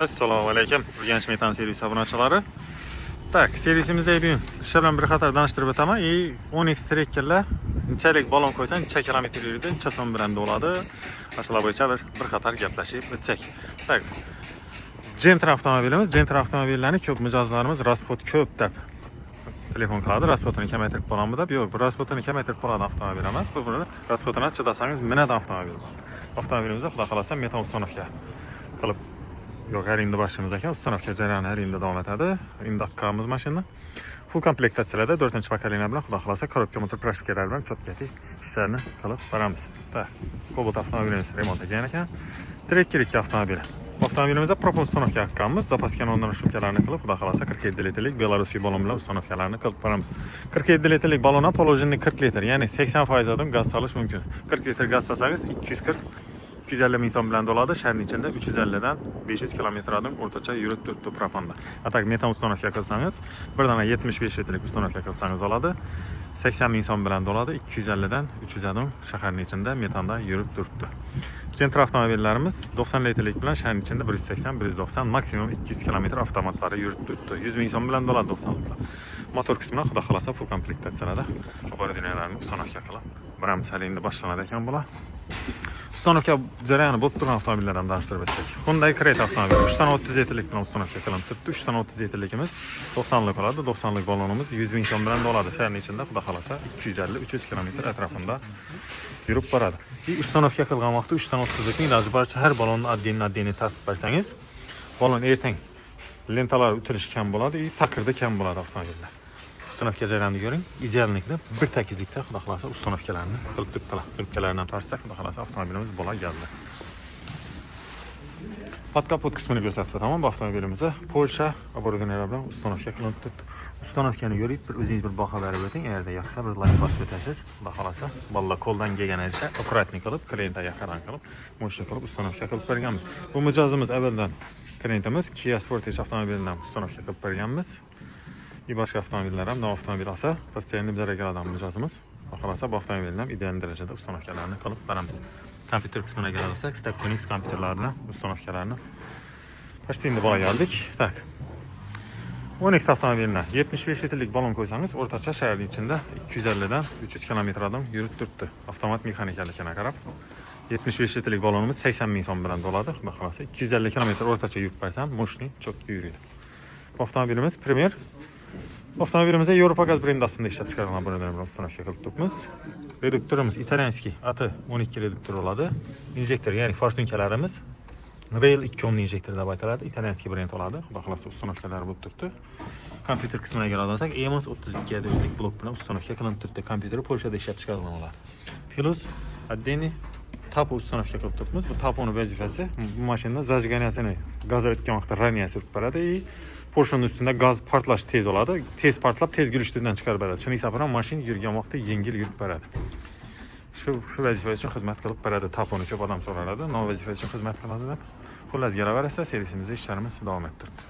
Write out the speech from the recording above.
Assalomu alaykum. Urganch metan servisi obunachiları. Tak, servisimizda bugun ishlar bilan bir qator tanishtirib o'taman. 10x trekkerlar inchalik balon qo'ysang, necha kilometr yuradi, necha so'm bilan bo'ladi. Shular bo'yicha bir qator gaplashib o'tsak. Tak. Gentra avtomobilimiz, Gentra avtomobillarning ko'p mijozlarimiz rasxod ko'p deb telefon qiladi. Rasxodini kamaytirib qo'yamiz deb. Yo'q, bu rasxodini kamaytirib qo'yadigan avtomobil emas. Bu rasxodini chidasangiz minadi avtomobil. Avtomobilimizda xudo xolasa metan uстановка qilib yo'q, har endi boshimiz ekan. Uстановка jarayoni har endi davom etadi. Endi qiqamiz mashina. Full komplektatsiyada 4-pokoleniya bilan xudo xolasa korobka motor plastiklar bilan cho'tkati ishlarni qilib boramiz. Tak. Cobalt avtomobilimiz remont ekan ekan. Trekker 2 avtomobil. Avtomobilimizda propon uстановка qiqqanmiz. Zapas kanallarni shumkalarni qilib, xudo xolasa 47 litrlik Belarus balon bilan uстановkalarni qilib boramiz. 47 litrlik balondan poложенный 40 litr, ya'ni 80% dan gaz solish mumkin. 40 litr gaz solsangiz 250 ming so'm bilan doladi. Shaharning ichida 350 dan 500 kilometrdan o'rtacha yurib turibdi proponda. Atak metan uстановка qilsangiz, bir dona 75 litrlik uстановка qilsangiz oladi. 80 ming so'm bilan doladi. 250 dan 300 dan shaharning ichida metanda yurib turibdi. Gentra avtomobillarimiz 90 litrlik bilan shaharning ichida 180-190, maksimum 200 kilometr avtomatlari yurib turibdi. 100 ming so'm bilan doladi 90 liklar. Motor qismini xudo xolasa full komplektatsiyada oboradinalarni uстановка qilib boramiz. Hali endi boshlanadi ekan bular. Uстановка jarayoni bo'lib turgan avtomobillardan tanishtirib o'tsak. Hyundai Creta avtomobili 3 dan 30 litrlik bilan uстановка qilinib turibdi. 3 dan 30 litrligimiz 90 lik oladi. 90 lik balonimiz 100 ming so'm bilan doladi. Shaharning ichida xudo xolasa 250-300 kilometr atrofida yurib boradi. Uстановка qilgan vaqtda 3 dan 30 likning iloji boricha har balonni adden tartib bersangiz, balon ertang lentalar o'tilishi kam bo'ladi, taqirda kam bo'ladi avtomobillar. Uстановка jarayonini ko'ring. Ideallikda bir tekizlikda xudo xolasa uстановkalarni qilib turibdilar. Turibkalardan tartsak xudo xolasa avtomobilimiz bo'la geldi. Pod kapot qismini ko'rsatib o'taman. Bu avtomobilimizda Polsha oboradinalar bilan uстановка qilinib turibdi. Uстановкani ko'rib, o'zingiz bir baho berib o'ting. Agarda yoqsa bir like bosib o'tasiz. Xudo xolasa balla qo'ldan kelganicha akkuratlik qilib, klientga yaqin qilib, mo'shta qilib uстановка qilib berganmiz. Bu mijozimiz avvaldan klientimiz Kia Sportage avtomobilidan uстановка qilib berganmiz. Boshqa avtomobillar ham, nov avtomobil olsa, постоянно bizlarga keladigan mijozimiz. Xohlasa bu avtomobilni ham ideal darajada uстановkalarni qilib beramiz. Kompyuter qismiga kelsak, Stepconix kompyuterlarini, uстановkalarni почти endi bo'la geldik. Tak. 10x avtomobilni 75 litrlik balon qo'ysangiz, o'rtacha shaharning ichida 250 dan 300 kilometrdan yurib turibdi. Avtomat mexanikalikka qarab 75 litrlik balonimiz 80 ming so'm bilan doladi. Xudo xolasa 250 kilometr o'rtacha yurib bersam, moshni cho'kib yuradi. Avtomobilimiz Premier. Avtomobilimizda Yevropa gaz brendi ostida ishlab chiqarilgan bo'lalar bilan uстановка qilib turibmiz. Reduktorimiz italyanskiy AT12 reduktor bo'ladi. Injektor, ya'ni forstunkalarimiz Rail 2 ohmli injektor deb aytiladi. Italyanskiy brend bo'ladi. Xudo xolasa uстановkalar bo'lib turibdi. Kompyuter qismiga keladisak, EMOS 32 adadlik blok bilan uстановка qilinib turibdi. Kompyuteri Polshada ishlab chiqarilgan bo'ladi. Plus отдельный tapo uстановка qilib turibmiz. Bu taponing vazifasi bu mashinada zajganiyasini gaz o'tgan vaqtda raniya surib beradi. Porshonun üstünde gaz partlash tez oladi. Tez partlab, tez gülüştürden çıkar beradi. Shuning sababdan mashina yurgan vaqtda yengil yurib beradi. Shu vazifa uchun xizmat qilib beradi. Taponi ko'p odam so'raladi. Nov vazifa uchun xizmat qiladi deb. Xullas, gelaversa servisimizda ishlarimiz davom ettirdi.